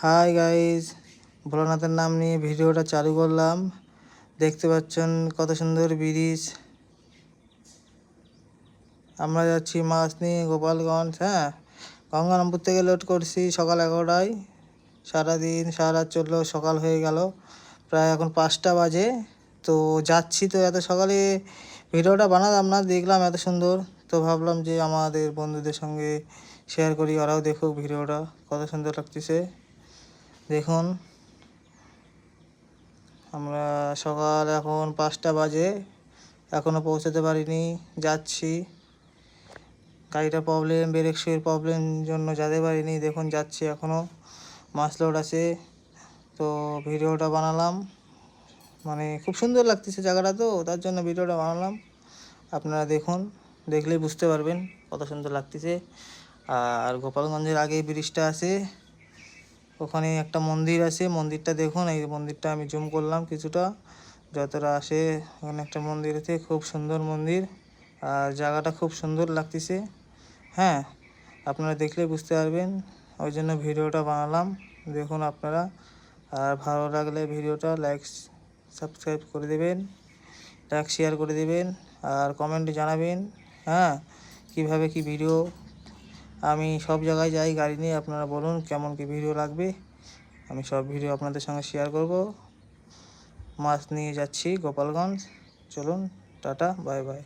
Hi guys, ভোলানাথের নাম নিয়ে ভিডিওটা চালু করলাম। দেখতে পাচ্ছেন কত সুন্দর ব্রিজ। আমরা যাচ্ছি মাছ নিয়ে গোপালগঞ্জ। গঙ্গারামপুর থেকে লোড করছি সকাল 11টায়। সারাদিন সারা রাত চললো, সকাল হয়ে গেল, প্রায় এখন 5টা বাজে। তো যাচ্ছি, তো এত সকালে ভিডিওটা বানালাম না, দেখলাম এত সুন্দর, তো ভাবলাম যে আমাদের বন্ধুদের সঙ্গে শেয়ার করি, ওরাও দেখুক ভিডিওটা, কত সুন্দর লাগতেছে। দেখুন, আমরা সকাল এখন 5টা বাজে, এখনও পৌঁছাতে পারিনি, যাচ্ছি। গাড়িটা প্রবলেম, ব্রেক শুয়ের প্রবলেম জন্য যেতে পারিনি। দেখুন যাচ্ছি, এখনও মাছ লোড আছে। তো ভিডিওটা বানালাম, মানে খুব সুন্দর লাগতেছে জায়গাটা, তো তার জন্য ভিডিওটা বানালাম। আপনারা দেখুন, দেখলেই বুঝতে পারবেন কত সুন্দর লাগতেছে। আর গোপালগঞ্জের আগেই ব্রিজটা আছে, ওখানে একটা মন্দির আছে, মন্দিরটা দেখুন। এই মন্দিরটা আমি জুম করলাম কিছুটা, যতটা আসে। ওখানে একটা মন্দির আছে, খুব সুন্দর মন্দির, আর জায়গাটা খুব সুন্দর লাগতেছে। আপনারা দেখলে বুঝতে পারবেন, ওই জন্য ভিডিওটা বানালাম। দেখুন আপনারা, আর ভালো লাগলে ভিডিওটা লাইক সাবস্ক্রাইব করে দেবেন, লাইক শেয়ার করে দেবেন, আর কমেন্টে জানাবেন কিভাবে কি ভিডিও। আমি সব জায়গায় যাই গাড়ি নিয়ে, আপনারা বলুন কেমন কি ভিডিও লাগবে, আমি সব ভিডিও আপনাদের সঙ্গে শেয়ার করব। মাছ নিয়ে যাচ্ছি গোপালগঞ্জ। চলুন, টাটা, বাই বাই।